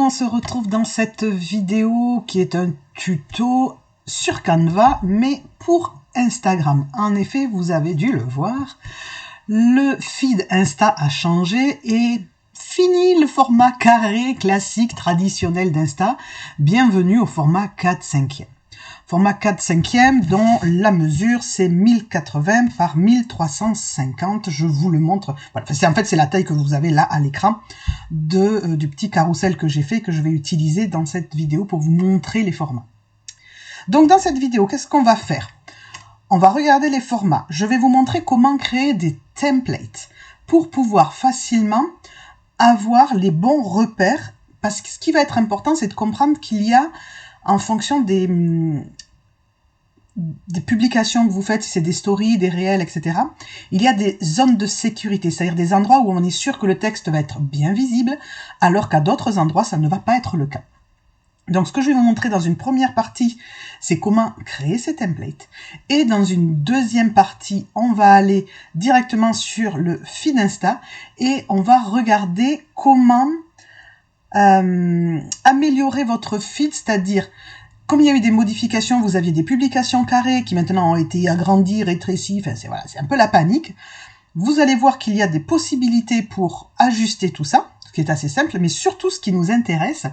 on se retrouve dans cette vidéo qui est un tuto sur Canva, mais pour Instagram. En effet, vous avez dû le voir, le feed Insta a changé et fini le format carré classique traditionnel d'Insta. Bienvenue au format 4/5e. Format 4/5e dont la mesure c'est 1080 par 1350. Je vous le montre. Voilà. En fait, c'est la taille que vous avez là à l'écran du petit carrousel que j'ai fait, que je vais utiliser dans cette vidéo pour vous montrer les formats. Donc dans cette vidéo, qu'est-ce qu'on va faire? On va regarder les formats. Je vais vous montrer comment créer des templates pour pouvoir facilement avoir les bons repères. Parce que ce qui va être important, c'est de comprendre qu'il y a, en fonction des publications que vous faites, si c'est des stories, des réels, etc., il y a des zones de sécurité, c'est-à-dire des endroits où on est sûr que le texte va être bien visible, alors qu'à d'autres endroits, ça ne va pas être le cas. Donc, ce que je vais vous montrer dans une première partie, c'est comment créer ces templates. Et dans une deuxième partie, on va aller directement sur le feed Insta et on va regarder comment améliorer votre feed, c'est-à-dire, comme il y a eu des modifications, vous aviez des publications carrées qui maintenant ont été agrandies, rétrécies, enfin c'est un peu la panique. Vous allez voir qu'il y a des possibilités pour ajuster tout ça, ce qui est assez simple, mais surtout ce qui nous intéresse,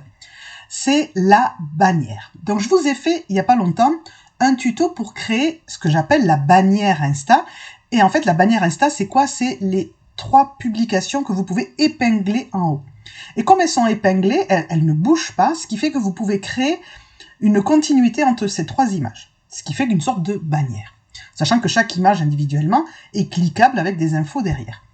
c'est la bannière. Donc je vous ai fait, il n'y a pas longtemps, un tuto pour créer ce que j'appelle la bannière Insta. Et en fait, la bannière Insta, c'est quoi? C'est les 3 publications que vous pouvez épingler en haut. Et comme elles sont épinglées, elles ne bougent pas, ce qui fait que vous pouvez créer une continuité entre ces 3 images. Ce qui fait une sorte de bannière. Sachant que chaque image individuellement est cliquable avec des infos derrière.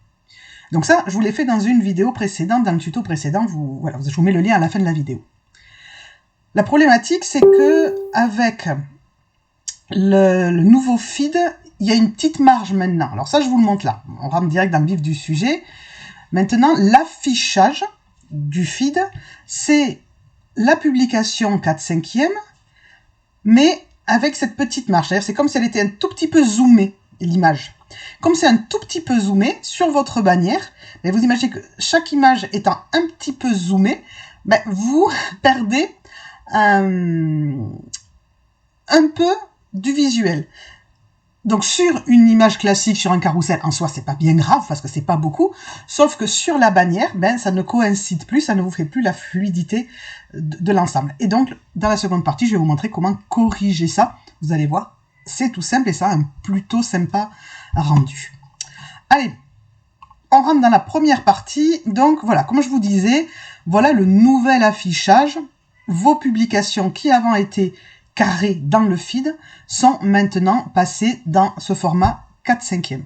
Donc ça, je vous l'ai fait dans une vidéo précédente, dans le tuto précédent. Voilà, je vous mets le lien à la fin de la vidéo. La problématique, c'est que avec le nouveau feed, il y a une petite marge maintenant. Alors ça, je vous le montre là. On rentre direct dans le vif du sujet. Maintenant, l'affichage du feed, c'est la publication 4/5e, mais avec cette petite marge. C'est comme si elle était un tout petit peu zoomée, l'image. Comme c'est un tout petit peu zoomé sur votre bannière, mais vous imaginez que chaque image étant un petit peu zoomée, vous perdez un peu du visuel. Donc sur une image classique, sur un carrousel, en soi, c'est pas bien grave parce que c'est pas beaucoup, sauf que sur la bannière, ça ne coïncide plus, ça ne vous fait plus la fluidité de l'ensemble. Et donc, dans la seconde partie, je vais vous montrer comment corriger ça. Vous allez voir, c'est tout simple et ça a un plutôt sympa rendu. Allez, on rentre dans la première partie. Donc voilà, comme je vous disais, voilà le nouvel affichage. Vos publications qui avant étaient carrées dans le feed sont maintenant passées dans ce format 4/5e.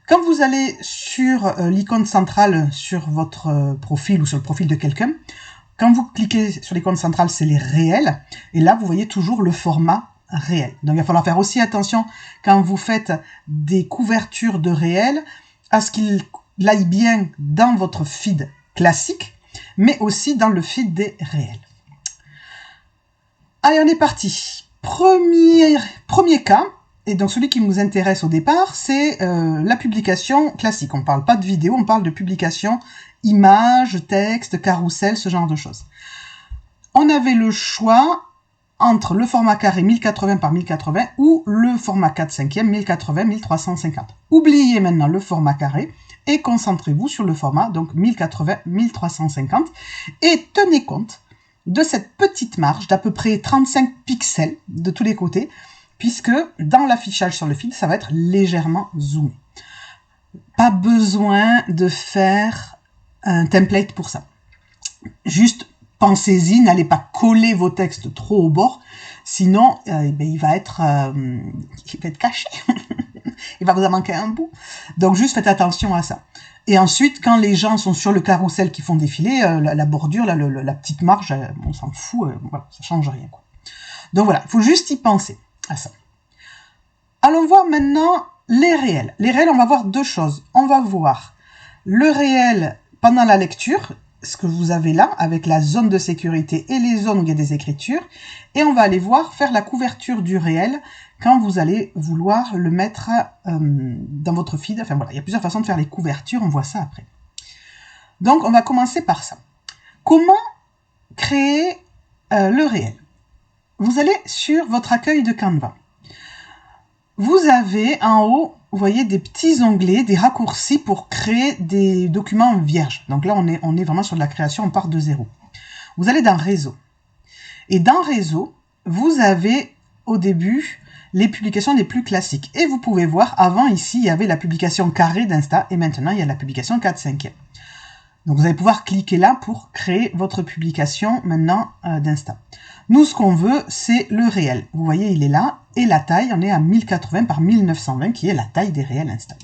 Quand vous allez sur l'icône centrale sur votre profil ou sur le profil de quelqu'un, quand vous cliquez sur l'icône centrale, c'est les réels. Et là, vous voyez toujours le format réel. Donc, il va falloir faire aussi attention quand vous faites des couvertures de réels à ce qu'il aille bien dans votre feed classique, mais aussi dans le feed des réels. Allez, on est parti. Premier cas, et donc celui qui nous intéresse au départ, c'est la publication classique. On ne parle pas de vidéo, on parle de publication, images, texte, carrousel, ce genre de choses. On avait le choix entre le format carré 1080 par 1080 ou le format 4/5e 1080-1350. Oubliez maintenant le format carré et concentrez-vous sur le format donc 1080-1350 et tenez compte de cette petite marge d'à peu près 35 pixels de tous les côtés, puisque dans l'affichage sur le feed, ça va être légèrement zoomé. Pas besoin de faire un template pour ça. Juste pensez-y, n'allez pas coller vos textes trop au bord, sinon il va être caché. Il va vous en manquer un bout. Donc juste faites attention à ça. Et ensuite, quand les gens sont sur le carrousel qui font défiler, la bordure, la petite marge, on s'en fout, voilà, ça change rien, quoi. Donc voilà, il faut juste y penser à ça. Allons voir maintenant les réels. Les réels, on va voir 2 choses. On va voir le réel pendant la lecture, ce que vous avez là, avec la zone de sécurité et les zones où il y a des écritures. Et on va aller voir faire la couverture du réel quand vous allez vouloir le mettre dans votre feed. Enfin voilà, il y a plusieurs façons de faire les couvertures, on voit ça après. Donc on va commencer par ça. Comment créer le réel. Vous allez sur votre accueil de Canva. Vous avez en haut, vous voyez des petits onglets, des raccourcis pour créer des documents vierges. Donc là, on est vraiment sur de la création, on part de zéro. Vous allez dans Réseau. Et dans Réseau, vous avez au début les publications les plus classiques. Et vous pouvez voir, avant ici, il y avait la publication carrée d'Insta et maintenant, il y a la publication 4/5e. Donc vous allez pouvoir cliquer là pour créer votre publication maintenant d'Insta. Nous, ce qu'on veut, c'est le réel. Vous voyez, il est là. Et la taille, on est à 1080 par 1920, qui est la taille des réels Insta.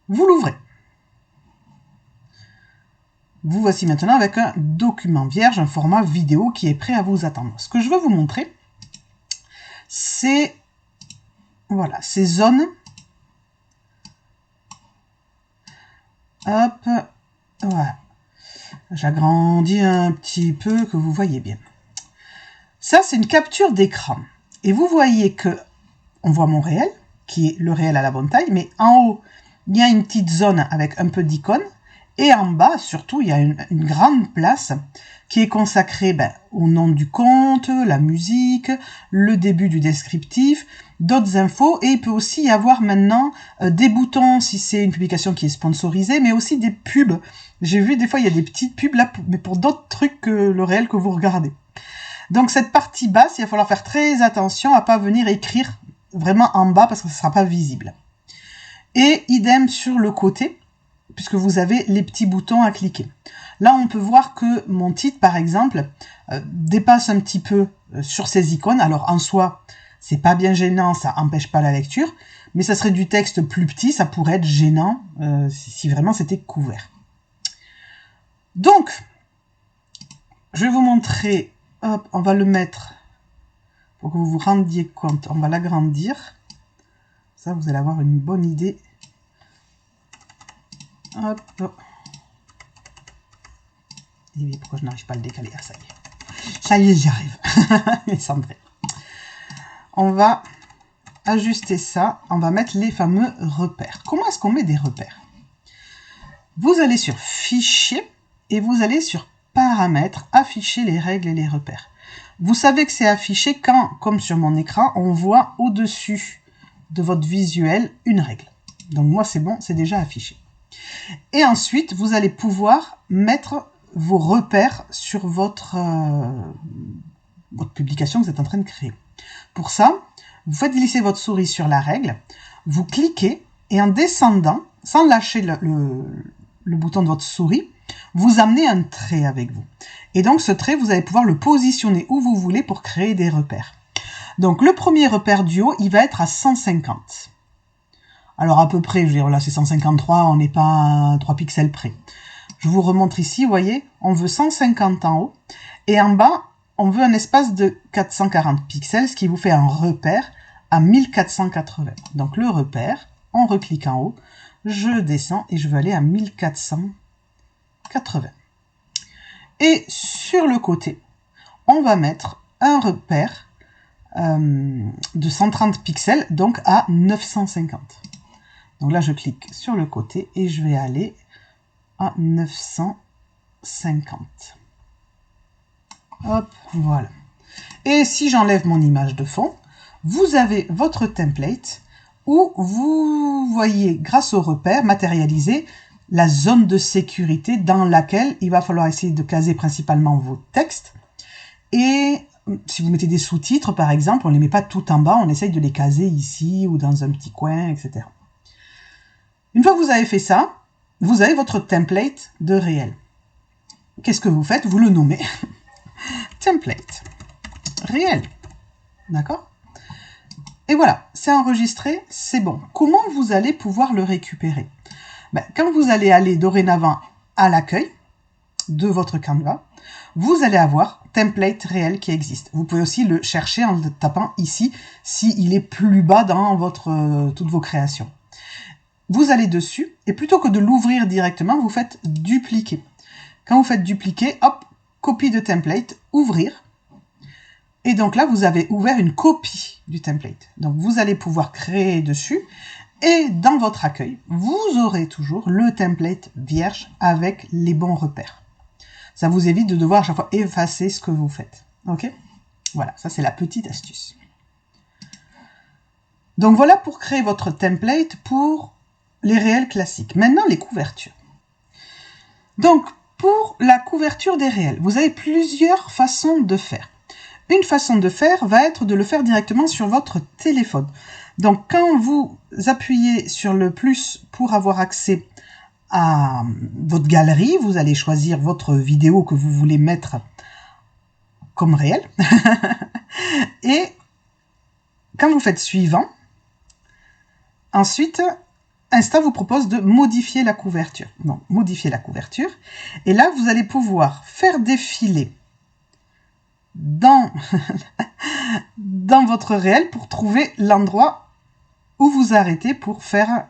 Vous l'ouvrez. Vous voici maintenant avec un document vierge, un format vidéo qui est prêt à vous attendre. Ce que je veux vous montrer, c'est voilà, ces zones. Hop, voilà. J'agrandis un petit peu, que vous voyez bien. Ça, c'est une capture d'écran. Et vous voyez que on voit mon réel, qui est le réel à la bonne taille, mais en haut, il y a une petite zone avec un peu d'icônes. Et en bas, surtout, il y a une grande place qui est consacrée au nom du compte, la musique, le début du descriptif, d'autres infos. Et il peut aussi y avoir maintenant des boutons si c'est une publication qui est sponsorisée, mais aussi des pubs. J'ai vu des fois, il y a des petites pubs là, mais pour d'autres trucs que le réel que vous regardez. Donc cette partie basse, il va falloir faire très attention à pas venir écrire vraiment en bas parce que ce ne sera pas visible. Et idem sur le côté, puisque vous avez les petits boutons à cliquer. Là, on peut voir que mon titre, par exemple, dépasse un petit peu sur ces icônes. Alors, en soi, c'est pas bien gênant, ça empêche pas la lecture, mais ça serait du texte plus petit, ça pourrait être gênant si vraiment c'était couvert. Donc, je vais vous montrer, hop, on va le mettre, pour que vous vous rendiez compte, on va l'agrandir. Ça, vous allez avoir une bonne idée. Hop. Et oui, pourquoi je n'arrive pas à le décaler? Ah, ça y est. Ça y est, j'y arrive. Il semblerait. On va ajuster ça. On va mettre les fameux repères. Comment est-ce qu'on met des repères? Vous allez sur Fichier et vous allez sur Paramètres, Afficher les règles et les repères. Vous savez que c'est affiché quand, comme sur mon écran, on voit au-dessus de votre visuel une règle. Donc moi, c'est bon, c'est déjà affiché. Et ensuite, vous allez pouvoir mettre vos repères sur votre publication que vous êtes en train de créer. Pour ça, vous faites glisser votre souris sur la règle, vous cliquez et en descendant, sans lâcher le bouton de votre souris, vous amenez un trait avec vous. Et donc ce trait, vous allez pouvoir le positionner où vous voulez pour créer des repères. Donc le premier repère du haut, il va être à 150. Alors à peu près, je veux dire, là c'est 153, on n'est pas à 3 pixels près. Je vous remontre ici, vous voyez, on veut 150 en haut, et en bas, on veut un espace de 440 pixels, ce qui vous fait un repère à 1480. Donc le repère, on reclique en haut, je descends et je veux aller à 1480. Et sur le côté, on va mettre un repère de 130 pixels, donc à 950. Donc là, je clique sur le côté et je vais aller à 950. Hop, voilà. Et si j'enlève mon image de fond, vous avez votre template où vous voyez, grâce au repère, matérialiser la zone de sécurité dans laquelle il va falloir essayer de caser principalement vos textes. Et si vous mettez des sous-titres, par exemple, on ne les met pas tout en bas, on essaye de les caser ici ou dans un petit coin, etc. Une fois que vous avez fait ça, vous avez votre template de réel. Qu'est-ce que vous faites? Vous le nommez template réel. D'accord? Et voilà, c'est enregistré, c'est bon. Comment vous allez pouvoir le récupérer? Quand vous allez aller dorénavant à l'accueil de votre Canva, vous allez avoir template réel qui existe. Vous pouvez aussi le chercher en le tapant ici, s'il est plus bas dans toutes vos créations. Vous allez dessus, et plutôt que de l'ouvrir directement, vous faites dupliquer. Quand vous faites dupliquer, hop, copie de template, ouvrir. Et donc là, vous avez ouvert une copie du template. Donc vous allez pouvoir créer dessus, et dans votre accueil, vous aurez toujours le template vierge avec les bons repères. Ça vous évite de devoir à chaque fois effacer ce que vous faites. Ok? Voilà, ça c'est la petite astuce. Donc voilà pour créer votre template pour les réels classiques. Maintenant, les couvertures. Donc, pour la couverture des réels, vous avez plusieurs façons de faire. Une façon de faire va être de le faire directement sur votre téléphone. Donc, quand vous appuyez sur le plus pour avoir accès à votre galerie, vous allez choisir votre vidéo que vous voulez mettre comme réel. Et quand vous faites suivant, ensuite, Insta vous propose de modifier la couverture. Donc, modifier la couverture. Et là, vous allez pouvoir faire défiler dans, dans votre réel pour trouver l'endroit où vous arrêtez pour faire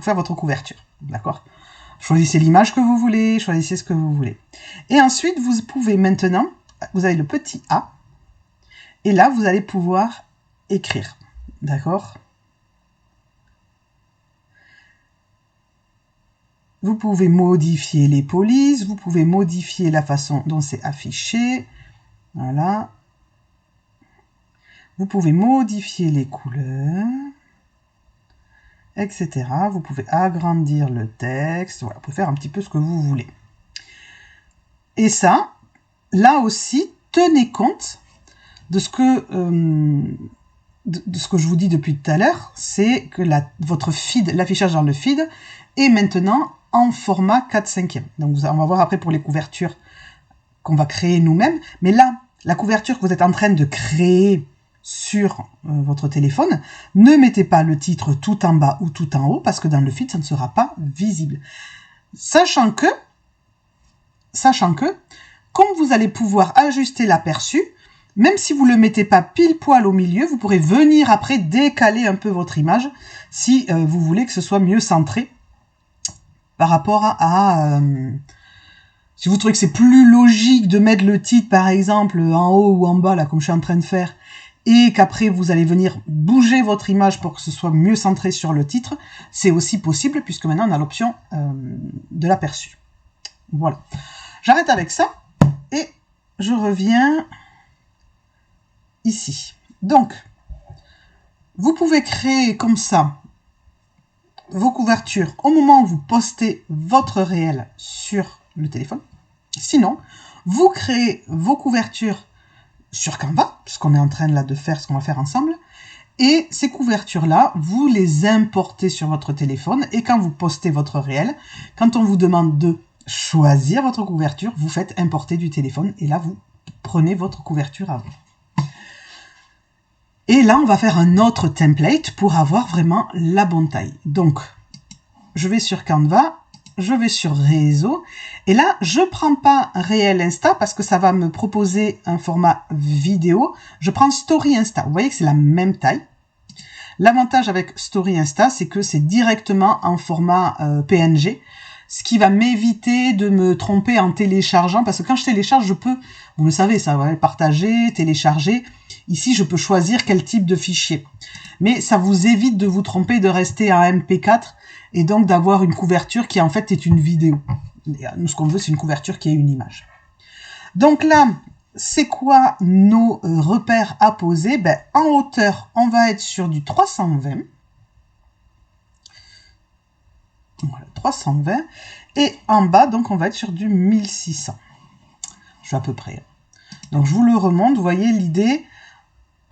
votre couverture. D'accord? Choisissez l'image que vous voulez, choisissez ce que vous voulez. Et ensuite, vous pouvez maintenant, vous avez le petit A, et là, vous allez pouvoir écrire. D'accord? Vous pouvez modifier les polices, vous pouvez modifier la façon dont c'est affiché. Voilà. Vous pouvez modifier les couleurs, etc. Vous pouvez agrandir le texte. Voilà, vous pouvez faire un petit peu ce que vous voulez. Et ça, là aussi, tenez compte de ce que, je vous dis depuis tout à l'heure, c'est que votre feed, l'affichage dans le feed, est maintenant en format 4/5. Donc on va voir après pour les couvertures qu'on va créer nous-mêmes. Mais là, la couverture que vous êtes en train de créer sur votre téléphone, ne mettez pas le titre tout en bas ou tout en haut, parce que dans le feed, ça ne sera pas visible. Sachant que, comme vous allez pouvoir ajuster l'aperçu, même si vous ne le mettez pas pile poil au milieu, vous pourrez venir après décaler un peu votre image si vous voulez que ce soit mieux centré par rapport à si vous trouvez que c'est plus logique de mettre le titre par exemple en haut ou en bas là comme je suis en train de faire et qu'après vous allez venir bouger votre image pour que ce soit mieux centré sur le titre, c'est aussi possible puisque maintenant on a l'option de l'aperçu. Voilà. J'arrête avec ça et je reviens ici. Donc, vous pouvez créer comme ça vos couvertures au moment où vous postez votre réel sur le téléphone. Sinon, vous créez vos couvertures sur Canva, puisqu'on est en train là de faire ce qu'on va faire ensemble. Et ces couvertures-là, vous les importez sur votre téléphone. Et quand vous postez votre réel, quand on vous demande de choisir votre couverture, vous faites importer du téléphone. Et là, vous prenez votre couverture à vous. Et là, on va faire un autre template pour avoir vraiment la bonne taille. Donc, je vais sur Canva, je vais sur Réseau. Et là, je ne prends pas Réel Insta parce que ça va me proposer un format vidéo. Je prends Story Insta. Vous voyez que c'est la même taille. L'avantage avec Story Insta, c'est que c'est directement en format PNG. Ce qui va m'éviter de me tromper en téléchargeant. Parce que quand je télécharge, je peux, vous le savez, ça va partager, télécharger. Ici, je peux choisir quel type de fichier. Mais ça vous évite de vous tromper, de rester à MP4 et donc d'avoir une couverture qui en fait est une vidéo. Nous, ce qu'on veut, c'est une couverture qui est une image. Donc là, c'est quoi nos repères à poser? Ben, en hauteur, on va être sur du 320. Voilà, 320. Et en bas, donc, on va être sur du 1600. Je suis à peu près. Donc, je vous le remonte. Vous voyez l'idée.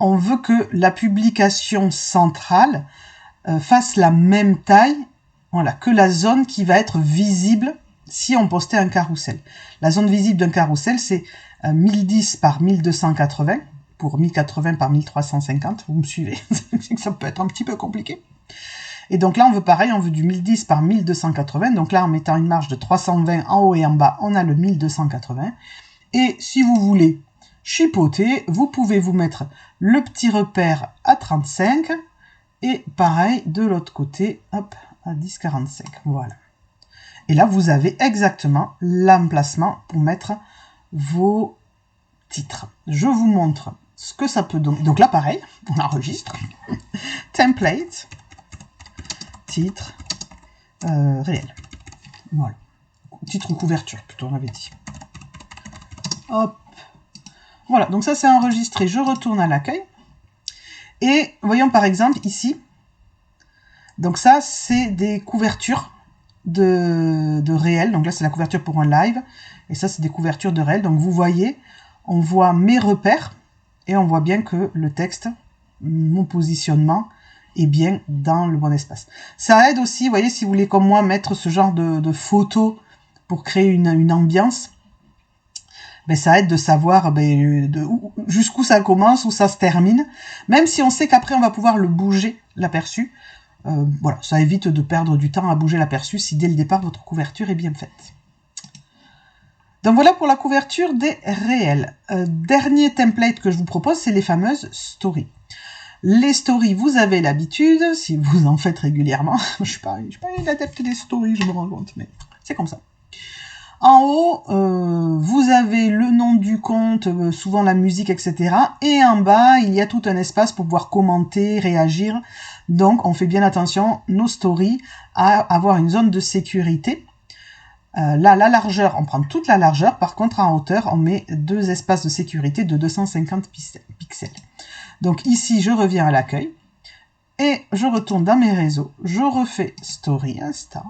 On veut que la publication centrale fasse la même taille, voilà, que la zone qui va être visible si on postait un carrousel. La zone visible d'un carrousel, c'est 1010 par 1280 pour 1080 par 1350. Vous me suivez? Ça peut être un petit peu compliqué. Et donc là, on veut pareil, on veut du 1010 par 1280. Donc là, en mettant une marge de 320 en haut et en bas, on a le 1280. Et si vous voulez chipoter, vous pouvez vous mettre le petit repère à 35 et pareil de l'autre côté, hop, à 10,45. Voilà. Et là, vous avez exactement l'emplacement pour mettre vos titres. Je vous montre ce que ça peut donner. Donc là, pareil, on enregistre. Template, titre, réel. Voilà. Titre ou couverture, plutôt, on avait dit. Hop. Voilà, donc ça c'est enregistré. Je retourne à l'accueil. Et voyons par exemple ici. Donc ça, c'est des couvertures de réel. Donc là, c'est la couverture pour un live. Et ça, c'est des couvertures de réel. Donc vous voyez, on voit mes repères. Et on voit bien que le texte, mon positionnement, est bien dans le bon espace. Ça aide aussi, vous voyez, si vous voulez comme moi mettre ce genre de photos pour créer une ambiance, ben, ça aide de savoir jusqu'où ça commence, où ça se termine. Même si on sait qu'après, on va pouvoir le bouger, l'aperçu. Voilà, ça évite de perdre du temps à bouger l'aperçu si dès le départ, votre couverture est bien faite. Donc voilà pour la couverture des réels. Dernier template que je vous propose, c'est les fameuses stories. Les stories, vous avez l'habitude, si vous en faites régulièrement. Je suis pas une adepte des stories, je me rends compte, mais c'est comme ça. En haut, vous avez le nom du compte, souvent la musique, etc. Et en bas, il y a tout un espace pour pouvoir commenter, réagir. Donc, on fait bien attention, nos stories, à avoir une zone de sécurité. Là, la largeur, on prend toute la largeur. Par contre, en hauteur, on met 2 espaces de sécurité de 250 pixels. Donc ici, je reviens à l'accueil. Et je retourne dans mes réseaux. Je refais Story Insta.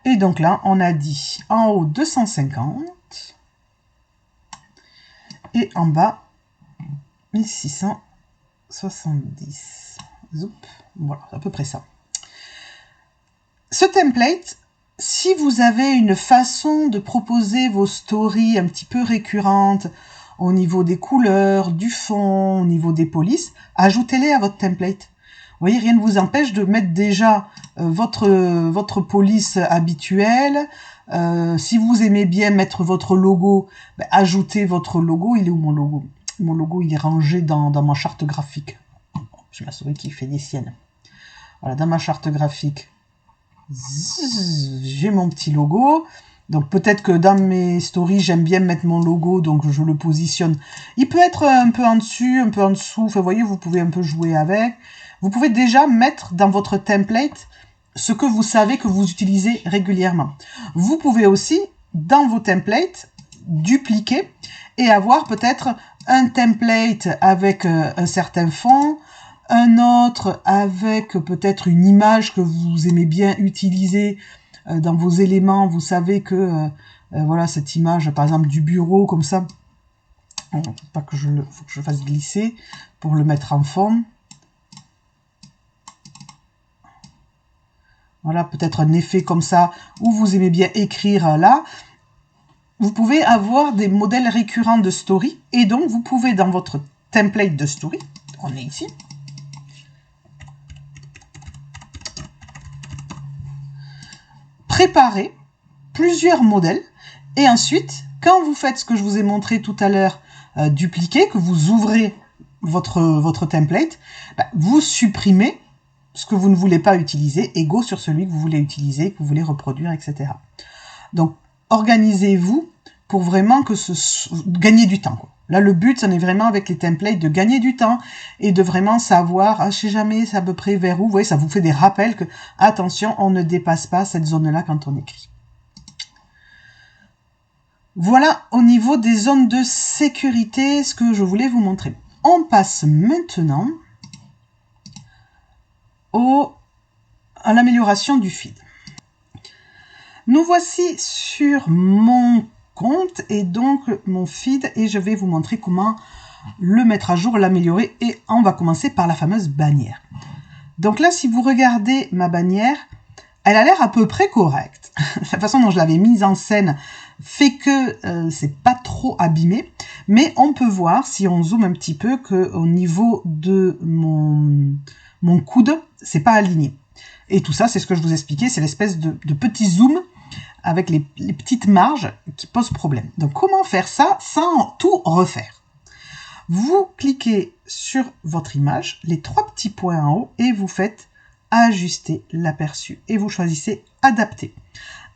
Et donc là, on a dit en haut 250. Et en bas, 1670. Zoup. Voilà, à peu près ça. Ce template, si vous avez une façon de proposer vos stories un petit peu récurrentes au niveau des couleurs, du fond, au niveau des polices, ajoutez-les à votre template. Vous voyez, rien ne vous empêche de mettre déjà votre police habituelle. Si vous aimez bien mettre votre logo, ben, ajoutez votre logo. Il est où mon logo? Mon logo, il est rangé dans ma charte graphique. J'ai ma souris qui fait des siennes. Voilà, dans ma charte graphique. J'ai mon petit logo. Donc peut-être que dans mes stories, j'aime bien mettre mon logo, donc je le positionne. Il peut être un peu en dessus, un peu en dessous. Enfin, vous voyez, vous pouvez un peu jouer avec. Vous pouvez déjà mettre dans votre template ce que vous savez que vous utilisez régulièrement. Vous pouvez aussi, dans vos templates, dupliquer et avoir peut-être un template avec un certain fond, un autre avec peut-être une image que vous aimez bien utiliser dans vos éléments. Vous savez que voilà, cette image, par exemple du bureau, comme ça, faut que je fasse glisser pour le mettre en fond. Voilà, peut-être un effet comme ça, où vous aimez bien écrire là. Vous pouvez avoir des modèles récurrents de story, et donc vous pouvez dans votre template de story, on est ici, préparer plusieurs modèles, et ensuite, quand vous faites ce que je vous ai montré tout à l'heure, dupliquer, que vous ouvrez votre template, vous supprimez ce que vous ne voulez pas utiliser, et go sur celui que vous voulez utiliser, que vous voulez reproduire, etc. Donc, organisez-vous pour vraiment gagner du temps, quoi. Là, le but, c'en est vraiment avec les templates de gagner du temps et de vraiment savoir, je sais jamais, c'est à peu près vers où. Vous voyez, ça vous fait des rappels que, attention, on ne dépasse pas cette zone-là quand on écrit. Voilà au niveau des zones de sécurité ce que je voulais vous montrer. On passe maintenant à l'amélioration du feed. Nous voici sur mon compte et donc mon feed et je vais vous montrer comment le mettre à jour, l'améliorer et on va commencer par la fameuse bannière. Donc là, si vous regardez ma bannière, elle a l'air à peu près correcte. La façon dont je l'avais mise en scène fait que c'est pas trop abîmé, mais on peut voir, si on zoome un petit peu, qu'au niveau de mon coude, c'est pas aligné. Et tout ça, c'est ce que je vous expliquais, c'est l'espèce de petit zoom avec les petites marges qui posent problème. Donc comment faire ça sans tout refaire? Vous cliquez sur votre image, les 3 petits points en haut, et vous faites ajuster l'aperçu. Et vous choisissez adapter.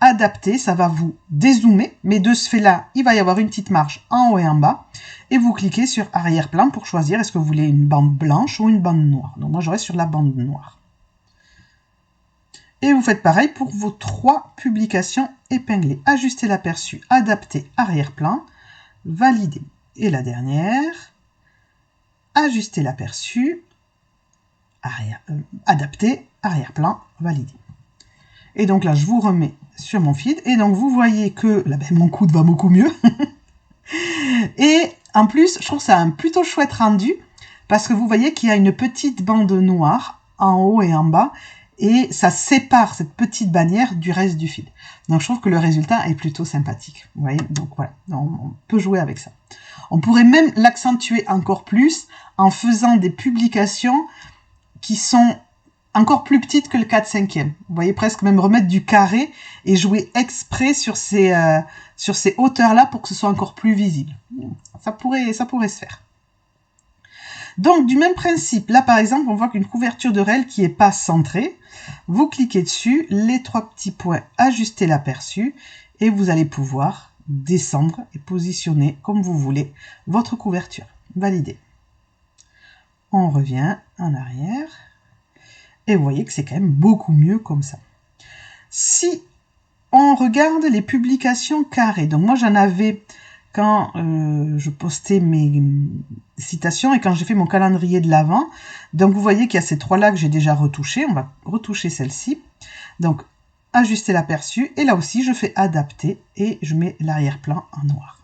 Adapter, ça va vous dézoomer, mais de ce fait-là, il va y avoir une petite marge en haut et en bas. Et vous cliquez sur arrière-plan pour choisir est-ce que vous voulez une bande blanche ou une bande noire. Donc moi, j'aurai sur la bande noire. Et vous faites pareil pour vos 3 publications épinglées. Ajuster l'aperçu, adapter arrière-plan, valider. Et la dernière, ajuster l'aperçu, adapter arrière-plan, valider. Et donc là, je vous remets sur mon feed. Et donc, vous voyez que là, ben, mon coude va beaucoup mieux. Et en plus, je trouve ça un plutôt chouette rendu parce que vous voyez qu'il y a une petite bande noire en haut et en bas et ça sépare cette petite bannière du reste du feed. Donc, je trouve que le résultat est plutôt sympathique. Vous voyez, donc voilà, on peut jouer avec ça. On pourrait même l'accentuer encore plus en faisant des publications qui sont encore plus petites que le 4/5e. Vous voyez, presque même remettre du carré et jouer exprès sur ces hauteurs-là pour que ce soit encore plus visible. Ça pourrait se faire. Donc, du même principe, là, par exemple, on voit qu'une couverture de réel qui n'est pas centrée, vous cliquez dessus, les 3 petits points, ajuster l'aperçu, et vous allez pouvoir descendre et positionner comme vous voulez votre couverture. Valider. On revient en arrière. Et vous voyez que c'est quand même beaucoup mieux comme ça. Si on regarde les publications carrées, donc moi j'en avais quand je postais mes citations et quand j'ai fait mon calendrier de l'Avent. Donc vous voyez qu'il y a ces 3-là que j'ai déjà retouchés. On va retoucher celle-ci. Donc ajuster l'aperçu. Et là aussi je fais adapter et je mets l'arrière-plan en noir.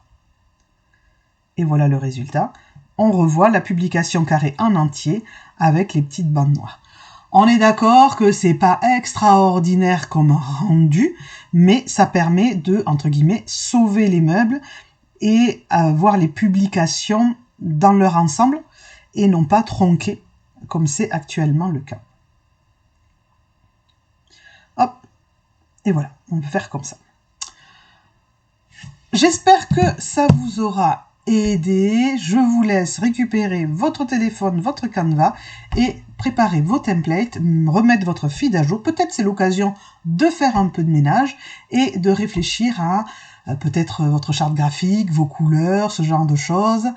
Et voilà le résultat. On revoit la publication carrée en entier avec les petites bandes noires. On est d'accord que c'est pas extraordinaire comme rendu, mais ça permet de, entre guillemets, sauver les meubles et voir les publications dans leur ensemble et non pas tronquées, comme c'est actuellement le cas. Hop, et voilà, on peut faire comme ça. J'espère que ça vous aura aidé. Je vous laisse récupérer votre téléphone, votre Canva et préparer vos templates, remettre votre feed à jour. Peut-être c'est l'occasion de faire un peu de ménage et de réfléchir à peut-être votre charte graphique, vos couleurs, ce genre de choses.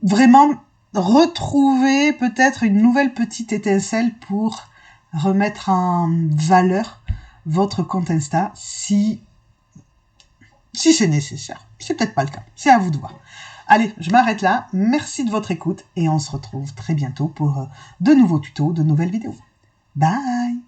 Vraiment retrouver peut-être une nouvelle petite étincelle pour remettre en valeur votre compte Insta si c'est nécessaire. C'est peut-être pas le cas. C'est à vous de voir. Allez, je m'arrête là. Merci de votre écoute et on se retrouve très bientôt pour de nouveaux tutos, de nouvelles vidéos. Bye!